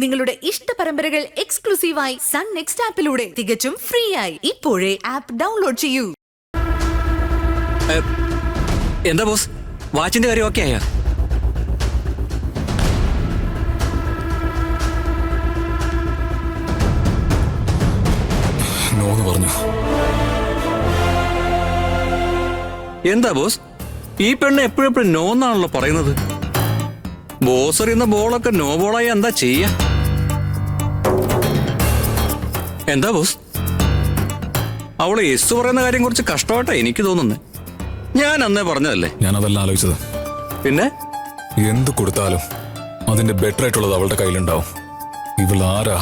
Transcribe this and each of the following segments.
നിങ്ങളുടെ ഇഷ്ട പരമ്പരകൾ എക്സ്ക്ലൂസീവായി സൺ നെക്സ്റ്റ് ആപ്പിലൂടെ തികച്ചും ഫ്രീ ആയി ഇപ്പോഴേ ആപ്പ് ഡൗൺലോഡ് ചെയ്യൂ. എന്താ ബോസ്, വാച്ചിന്റെ കാര്യം ഓക്കെ ആയാ? നോന്ന് പറഞ്ഞു. എന്താ ബോസ്, ഈ പെണ്ണ് എപ്പോഴെപ്പോഴും നോ എന്നാണല്ലോ പറയുന്നത്. ബോസ് എറിയുന്ന ബോളൊക്കെ നോ ബോളായി എന്താ ചെയ്യാ? എന്താ ബോസ്, അവള് യെസ് പറയുന്ന കാര്യം കുറച്ച് കഷ്ടമായിട്ടാ എനിക്ക് തോന്നുന്നത്. ഞാൻ അന്നേ പറഞ്ഞതല്ലേ. ഞാൻ അതെല്ലാം ആലോചിച്ചത്. പിന്നെ എന്ത് കൊടുത്താലും അതിന്റെ ബെറ്റർ ആയിട്ടുള്ളത് അവളുടെ കയ്യിലുണ്ടാവും. ഇവൾ ആരാ,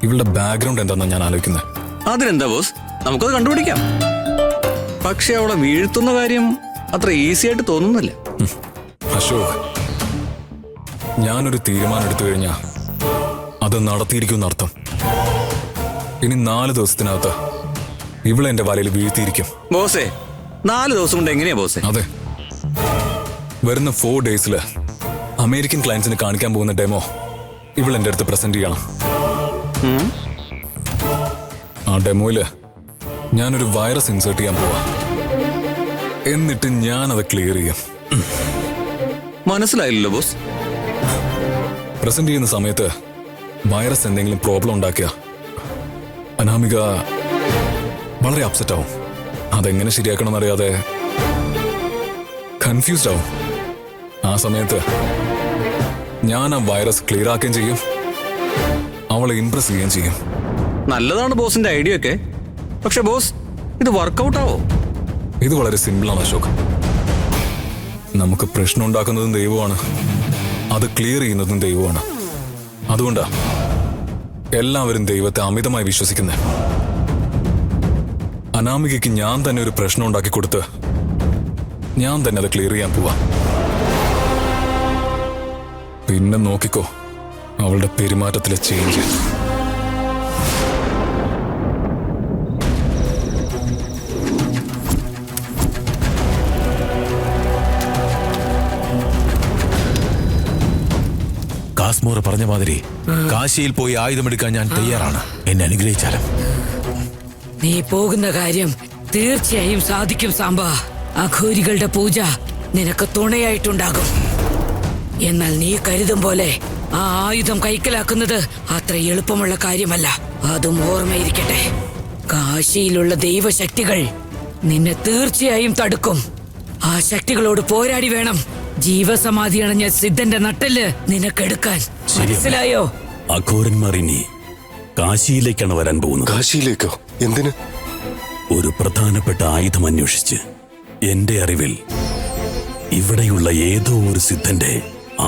ഇവളുടെ ബാക്ക്ഗ്രൗണ്ട് എന്താണെന്നാ ഞാൻ ആലോചിക്കുന്നത്. അതിനെന്താ ബോസ്, നമുക്കത് കണ്ടുപിടിക്കാം. പക്ഷെ അവളെ വീഴ്ത്തുന്ന കാര്യം അത്ര ഈസി ആയിട്ട് തോന്നുന്നില്ല. അശോക്, ഞാനൊരു തീരുമാനം എടുത്തു കഴിഞ്ഞാൽ അത് നടത്തിയിരിക്കും അർത്ഥം. ഇനി 4 ദിവസത്തിനകത്ത് ഇവളെ എന്റെ വലയിൽ വീഴ്ത്തിയിരിക്കും. ബോസേ, 4 ദിവസം കൊണ്ട് എങ്ങനെയാ ബോസേ? അതെ, വരുന്ന 4 ഡേയ്സില് അമേരിക്കൻ ക്ലയൻസിന് കാണിക്കാൻ പോകുന്ന ഡെമോ ഇവൾ എന്റെ അടുത്ത് പ്രസന്റ് ചെയ്യണം. ആ ഡെമോയില് ഞാനൊരു വൈറസ് ഇൻസേർട്ട് ചെയ്യാൻ പോവാ. എന്നിട്ട് ഞാനത് ക്ലിയർ ചെയ്യും. മനസ്സിലായില്ലല്ലോ ബോസ്. പ്രസന്റ് ചെയ്യുന്ന സമയത്ത് വൈറസ് എന്തെങ്കിലും പ്രോബ്ലം ഉണ്ടാക്കിയ അനാമിക വളരെ അപ്സെറ്റ് ആവും. അതെങ്ങനെ ശരിയാക്കണം അറിയാതെ കൺഫ്യൂസ്ഡ് ആവും. ആ സമയത്ത് ഞാൻ ആ വൈറസ് ക്ലിയർ ആക്കുകയും ചെയ്യും, അവളെ ഇംപ്രസ് ചെയ്യുകയും ചെയ്യും. നല്ലതാണ് ബോസിന്റെ ഐഡിയ ഒക്കെ. പക്ഷെ ബോസ്, ഇത് വർക്കൗട്ട് ആവോ? ഇത് വളരെ സിമ്പിളാണ് അശോക്. നമുക്ക് പ്രശ്നം ഉണ്ടാക്കുന്നതും ദൈവമാണ്, അത് ക്ലിയർ ചെയ്യുന്നതും ദൈവമാണ്. അതുകൊണ്ടാ എല്ലാവരും ദൈവത്തെ അമിതമായി വിശ്വസിക്കുന്നത്. അനാമികയ്ക്ക് ഞാൻ തന്നെ ഒരു പ്രശ്നം ഉണ്ടാക്കി കൊടുത്ത് ഞാൻ തന്നെ അത് ക്ലിയർ ചെയ്യാൻ പോവാ. പിന്നെ നോക്കിക്കോ അവളുടെ പെരുമാറ്റത്തിലെ ചേഞ്ച്. കാസ്മോർ പറഞ്ഞ മാതിരി കാശിയിൽ പോയി ആയുധമെടുക്കാൻ ഞാൻ തയ്യാറാണ്. എന്നെ അനുഗ്രഹിച്ചാലും. നീ പോകുന്ന കാര്യം തീർച്ചയായും സാധിക്കും സാമ്പ. അഘോരികളുടെ പൂജ നിനക്ക് തുണയായിട്ടുണ്ടാകും. എന്നാൽ നീ കരുതും പോലെ ആ ആയുധം കൈക്കലാക്കുന്നത് അത്ര എളുപ്പമുള്ള കാര്യമല്ല. അതും ഓർമ്മയിരിക്കട്ടെ. കാശിയിലുള്ള ദൈവശക്തികൾ നിന്നെ തീർച്ചയായും തടുക്കും. ആ ശക്തികളോട് പോരാടി വേണം ജീവസമാധി അണഞ്ഞ സിദ്ധന്റെ നട്ടെല്ല് നിനക്കെടുക്കാൻ. മനസ്സിലായോ? അഘോരന്മാർ ഇനി കാശിയിലേക്കാണ് വരാൻ പോകുന്നത്. കാശിയിലേക്കോ? എന്തിന്? ഒരു പ്രധാനപ്പെട്ട ആയുധം അന്വേഷിച്ച്. എന്റെ അറിവിൽ ഇവിടെയുള്ള ഏതോ ഒരു സിദ്ധന്റെ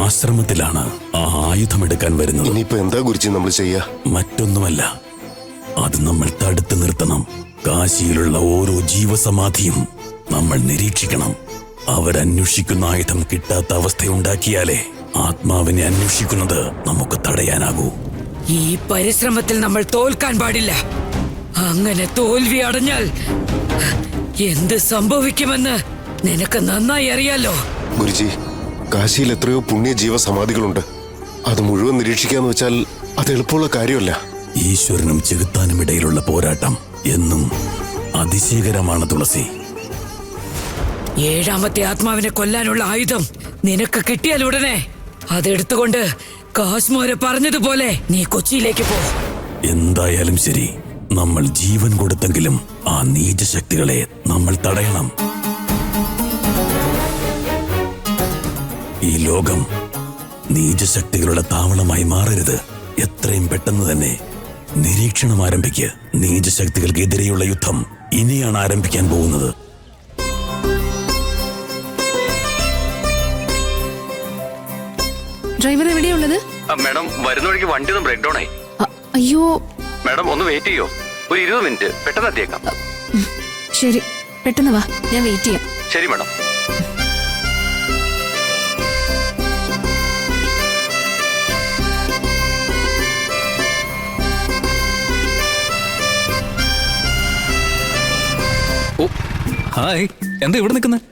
ആശ്രമത്തിലാണ് ആ ആയുധം എടുക്കാൻ വരുന്നത്. ഇനിയിപ്പോ എന്താ ഗുരുജി നമ്മൾ ചെയ്യാ? മറ്റൊന്നുമല്ല, അത് നമ്മൾ തടുത്തു നിർത്തണം. കാശിയിലുള്ള ഓരോ ജീവസമാധിയും നമ്മൾ നിരീക്ഷിക്കണം. അവരന്വേഷിക്കുന്ന ആയുധം കിട്ടാത്ത അവസ്ഥയുണ്ടാക്കിയാലേ ആത്മാവിനെ അന്വേഷിക്കുന്നത് നമുക്ക് തടയാനാകൂ. ഈ പരിശ്രമത്തിൽ നമ്മൾ തോൽക്കാൻ പാടില്ല. അങ്ങനെ തോൽവി അടഞ്ഞാൽ എന്ത് സംഭവിക്കുമെന്ന് നിനക്ക് നന്നായി അറിയാലോ. ഗുരുജി, കാശിയിൽ എത്രയോ പുണ്യ ജീവസമാധികളുണ്ട്. അത് മുഴുവൻ നിരീക്ഷിക്കാന്ന് വെച്ചാൽ അത് എളുപ്പമുള്ള കാര്യമല്ല. ഈശ്വരനും ചെകുത്താനും ഇടയിലുള്ള പോരാട്ടം എന്നും അതിശയകരമാണ് തുളസി. 7ാമത്തെ ആത്മാവിനെ കൊല്ലാനുള്ള ആയുധം നിനക്ക് കിട്ടിയാൽ ഉടനെ അതെടുത്തുകൊണ്ട് കാശ്മോര് പറഞ്ഞതുപോലെ നീ കൊച്ചിയിലേക്ക് പോ. എന്തായാലും ശരി, നമ്മൾ ജീവൻ കൊടുത്തെങ്കിലും ആ നീചശക്തികളെ നമ്മൾ തടയണം. ഈ ലോകം നീചശക്തികളുടെ താവളമായി മാറരുത്. എത്രയും പെട്ടെന്ന് തന്നെ നിരീക്ഷണം ആരംഭിക്കുക. നീചശക്തികൾക്കെതിരെയുള്ള യുദ്ധം ഇനിയാണ് ആരംഭിക്കാൻ പോകുന്നത്. ഡ്രൈവർ എവിടെയുള്ളത്? മാഡം, വരുന്ന വഴിക്ക് വണ്ടി ഒന്ന് ബ്രേക്ക് ഡൗൺ ആയി. അയ്യോ മാഡം, ഒന്ന് വെയിറ്റ് ചെയ്യോ? ഒരു 20 മിനിറ്റ്, പെട്ടെന്ന് എത്തിയേക്കാം. ശരി, പെട്ടെന്ന് വാ, ഞാൻ വെയിറ്റ് ചെയ്യാം. ശരി മാഡം. ഹായ്, എന്താ ഇവിടെ നിൽക്കുന്നത്?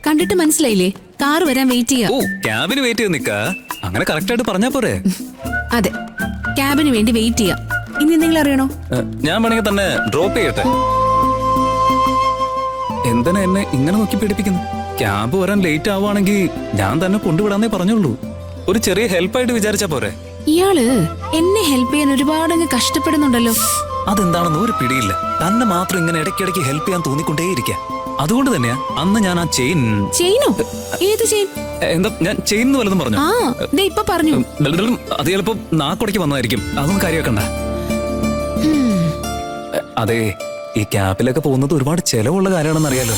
കണ്ടിട്ട് മനസ്സിലായില്ലേ? കാർ വരാൻ വെയിറ്റ് ചെയ്യാം. ഓ, ക്യാബിന് വെയിറ്റ് ചെയ്ത് നിൽക്കാ. അങ്ങനെ കറക്റ്റ് ആയിട്ട് പറഞ്ഞാ പോരെ? അതെ, ക്യാബിന് വേണ്ടി വെയിറ്റ് ചെയ്യാം. ഇനി എന്തെങ്കിലും അറിയണോ? ഞാൻ വേണമെങ്കിൽ തന്നെ ഡ്രോപ്പ് ചെയ്യട്ടെ. എന്തിനാ എന്നെ ഇങ്ങനെ നോക്കി പേടിപ്പിക്കുന്നു? ക്യാബ് വരാൻ ലേറ്റ് ആവുകയാണെങ്കിൽ ഞാൻ തന്നെ കൊണ്ടുവിടാന്നേ പറഞ്ഞുള്ളൂ. ഒരു ചെറിയ ഹെൽപ്പായിട്ട് വിചാരിച്ചാ പോരെ? ഇയാള് എന്നെ ഹെൽപ്പ് ചെയ്യാൻ ഒരുപാടങ്ങ് കഷ്ടപ്പെടുന്നുണ്ടല്ലോ. അതെന്താണെന്ന് ഒരു പിടിയില്ല. തന്നെ മാത്രം ഇങ്ങനെ ഇടയ്ക്കിടയ്ക്ക് ഹെൽപ്പ് ചെയ്യാൻ തോന്നിക്കൊണ്ടേയിരിക്കാം. അതുകൊണ്ട് തന്നെയാ അന്ന് ഞാൻ ആ ചെയിനോ? ഏത് ചെയിൻ? എന്താ ഞാൻ ചെയിൻ വല്ലതും പറഞ്ഞു? ആ, ദേ ഇപ്പൊ പറഞ്ഞു. അത് ചിലപ്പോ നാക്കൊടയ്ക്ക് വന്നതായിരിക്കും. അതൊന്നും കാര്യമാക്കണ്ട. അതെ, ഈ ക്യാബിലൊക്കെ പോകുന്നത് ഒരുപാട് ചെലവുള്ള കാര്യമാണെന്ന് അറിയാലോ.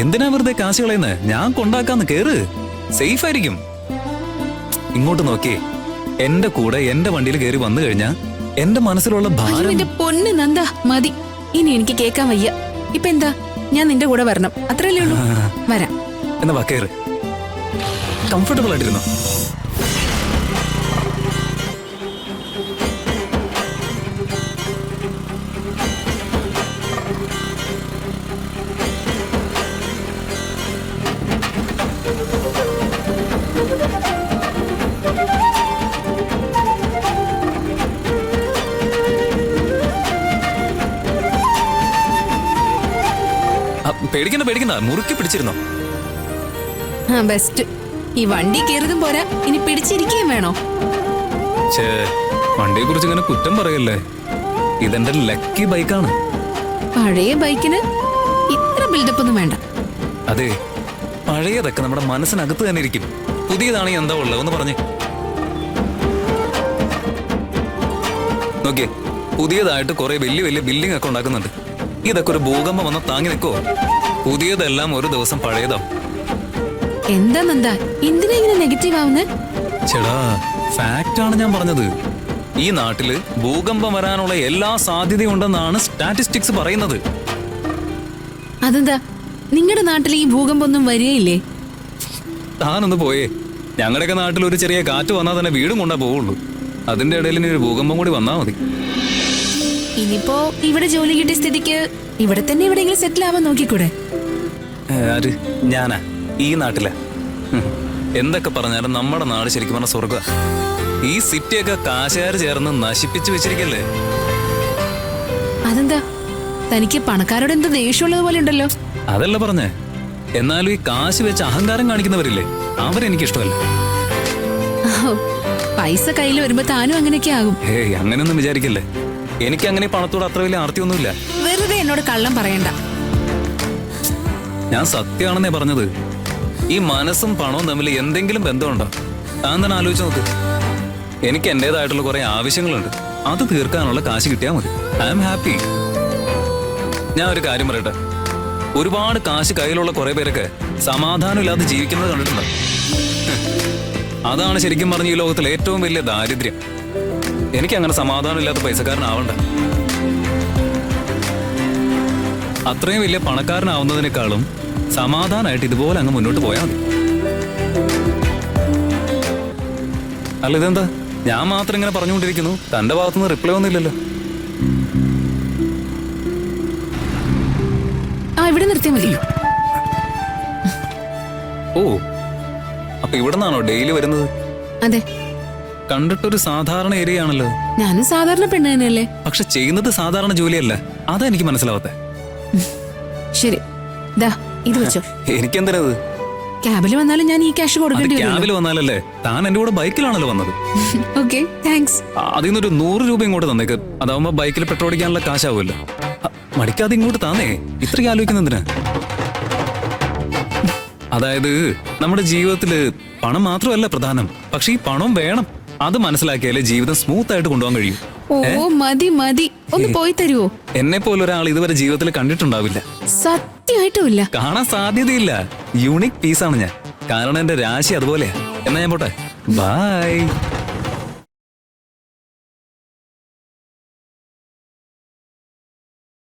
എന്തിനാ വെറുതെ കാശ് കളയുന്നത്? ഞാൻ കൊണ്ടാക്കാന്ന്. കേറ്, സേഫ് ആയിരിക്കും. ഇങ്ങോട്ട് നോക്കിയേ, എന്റെ കൂടെ എന്റെ വണ്ടിയിൽ കയറി വന്നു കഴിഞ്ഞാ എന്റെ മനസ്സിലുള്ള ഭാരം. എന്റെ പൊന്ന് നന്ദ, മതി. ഇനി എനിക്ക് കേക്കാൻ വയ്യ. ഇപ്പൊ എന്താ, ഞാൻ നിന്റെ കൂടെ വരണം, അത്രയല്ലേ ഉള്ളൂ? വരാം. എന്നാ വാ, കയറ്. കംഫർട്ടബിൾ ആയിട്ടിരുന്നോ? പേടിക്കണ്ട, മുറുക്കി പിടിച്ചിരുന്നോ? ആ, ബെസ്റ്റ്. ഈ വണ്ടി കയറിയതും പോരാ, ഇനി പിടിച്ചിരിക്കുകയും വേണോ? വണ്ടിയെ കുറിച്ച് ഇങ്ങനെ കുറ്റം പറയല്ലേ. ഇതെന്റെ ലക്കി ബൈക്കാണ്. പഴയ ബൈക്കിന് ഇത്ര ബിൽഡപ്പ് ഒന്നും വേണ്ട. അതെ, പഴയതൊക്കെ നമ്മുടെ മനസ്സിനകത്ത് തന്നെ ഇരിക്കും. പുതിയതാണെങ്കിൽ എന്താ ഉള്ളതെന്ന് പറഞ്ഞേ. നോക്കിയേ, പുതിയതായിട്ട് കുറെ വലിയ വലിയ ബിൽഡിംഗ് ഒക്കെ ഉണ്ടാക്കുന്നുണ്ട്. ഇതൊക്കെ ഒരു ഭൂകമ്പം വന്ന താങ്ങി നിൽക്കോ? പുതിയതെല്ലാം ഒരു ദിവസം പഴയതാവും. എന്താ നന്ദ, എന്തിനാ ഇങ്ങനെ നെഗറ്റീവ് ആവുന്നേ? ചേടാ, ഫാക്റ്റ് ആണ് ഞാൻ പറഞ്ഞത്. ഈ നാട്ടില് ഭൂകമ്പം വരാനുള്ള എല്ലാ സാധ്യതയും ഉണ്ടെന്നാണ് സ്റ്റാറ്റിസ്റ്റിക്സ് പറയുന്നത്. അതെന്താ, നിങ്ങളുടെ നാട്ടിൽ ഈ ഭൂകമ്പൊന്നും വരികയില്ലേ? താനൊന്ന് പോയേ. ഞങ്ങളുടെയൊക്കെ നാട്ടിൽ ഒരു ചെറിയ കാറ്റ് വന്നാൽ തന്നെ വീടും കൊണ്ടാ പോവുള്ളൂ. അതിന്റെ ഇടയിൽ ഇനി ഒരു ഭൂകമ്പം കൂടി വന്നാൽ മതി. ഇനിയിപ്പോ ഇവിടെ ജോലി കിട്ടിയ സ്ഥിതിക്ക് ഇവിടെ തന്നെ എവിടെയെങ്കിലും സെറ്റിൽ ആവാൻ നോക്കിക്കൂടെ? ആര്? ഞാനാ? ഈ നാട്ടിലാ? എന്തൊക്കെ പറഞ്ഞാലും നമ്മുടെ നാട് ശരിക്കും പറഞ്ഞ സ്വർഗ. ഈ സിറ്റിയൊക്കെ കാശുകാർ ചേർന്ന് നശിപ്പിച്ചു വെച്ചിരിക്കല്ലേ. അതെന്താ, തനിക്ക് പണക്കാരോട് എന്തോ ദേഷ്യമുള്ളത് പോലെ ഉണ്ടല്ലോ. അതല്ല പറഞ്ഞേ. എന്നാലും ഈ കാശ് വെച്ച് അഹങ്കാരം കാണിക്കുന്നവരില്ലേ, അവരെനിക്കിഷ്ടമല്ല. പൈസ കയ്യിൽ വരുമ്പോ താനും അങ്ങനെയൊക്കെ ആകും. ഹേയ്, അങ്ങനെയൊന്നും വിചാരിക്കല്ലേ. എനിക്ക് അങ്ങനെ പണത്തോട് അത്ര വലിയ ആർത്തിയൊന്നുമില്ല. വെറുതെ എന്നോട് കള്ളം പറയണ്ട. ഞാൻ സത്യമാണെന്നേ പറഞ്ഞത്. ഈ മനസ്സും പണവും തമ്മിൽ എന്തെങ്കിലും ബന്ധമുണ്ടോ? താൻ തന്നെ ആലോചിച്ച് നോക്ക്. എനിക്ക് എന്റേതായിട്ടുള്ള കുറെ ആവശ്യങ്ങളുണ്ട്. അത് തീർക്കാനുള്ള കാശ് കിട്ടിയാൽ മതി. I am happy. ഞാൻ ഒരു കാര്യം പറയട്ടെ, ഒരുപാട് കാശ് കയ്യിലുള്ള കുറെ പേരൊക്കെ സമാധാനം ഇല്ലാതെ ജീവിക്കുന്നത് കണ്ടിട്ടുണ്ട്. അതാണ് ശരിക്കും പറഞ്ഞ ഈ ലോകത്തിലെ ഏറ്റവും വലിയ ദാരിദ്ര്യം. എനിക്ക് അങ്ങനെ സമാധാനം ഇല്ലാത്ത പൈസക്കാരനാവണ്ട. അത്രയും വലിയ പണക്കാരനാവുന്നതിനേക്കാളും സമാധാനമായിട്ട് ഇതുപോലെ അങ്ങ് മുന്നോട്ട് പോയാൽ മതി. അല്ല, ഇതെന്താ ഞാൻ മാത്രം ഇങ്ങനെ പറഞ്ഞുകൊണ്ടിരിക്കുന്നു? തന്റെ ഭാഗത്തുനിന്ന് റിപ്ലൈ ഒന്നുമില്ലല്ലോ. ഇവിടെ നിർത്തിയാൽ മതി. ഓ, അപ്പൊ ഇവിടെ നിന്നാണോ ഡെയിലി വരുന്നത്? അതെ. കണ്ടിട്ടൊരു സാധാരണ ഏരിയ ആണല്ലോ. ഞാനും സാധാരണ പെണ്ണ് തന്നെയല്ലേ. പക്ഷെ ചെയ്യുന്നത് സാധാരണ ജോലിയല്ല. അതാ എനിക്ക് മനസ്സിലാവാത്തെ. ശരി, ദാ ഇത് വെച്ചോ. എനിക്കെന്തിനത്? ക്യാബിൽ വന്നാലും ഞാൻ ഈ ക്യാഷ് കൊടുക്കേണ്ടി വരും. ക്യാബിൽ വന്നാലല്ലേ? താൻ എന്റെ കൂടെ ബൈക്കിലാണല്ലോ വന്നത്. Okay, thanks. അതിൽ നിന്നൊരു 100 രൂപ ഇങ്ങോട്ട് തന്നേക്ക്. അതാവുമ്പോ ബൈക്കിൽ പെട്രോൾ അടിക്കാനുള്ള കാശാവുമല്ലോ. മടിക്കാതെ ഇങ്ങോട്ട് താന്നേ. ഇത്രയ്ക്ക് ആലോചിക്കുന്നതിന്. അതായത് നമ്മുടെ ജീവിതത്തില് പണം മാത്രമല്ല പ്രധാനം, പക്ഷെ ഈ പണം വേണം. അത് മനസ്സിലാക്കിയാലേ ജീവിതം സ്മൂത്ത് ആയിട്ട് കൊണ്ടുപോകാൻ കഴിയും. ഓ, മതി മതി, ഒന്ന് പോയി തരുവോ? എന്നെ പോലെ ഒരാൾ ഇതുവരെ ജീവിതത്തിൽ കണ്ടിട്ടുണ്ടാവില്ല. സത്യമായിട്ടുമില്ല. കാണാൻ സാധ്യതയില്ല. യൂണിക് പീസാണ് ഞാൻ. കാരണം എന്റെ രാശി അതുപോലെയാ. എന്നാ ഞാൻ പോട്ടെ. ബൈ.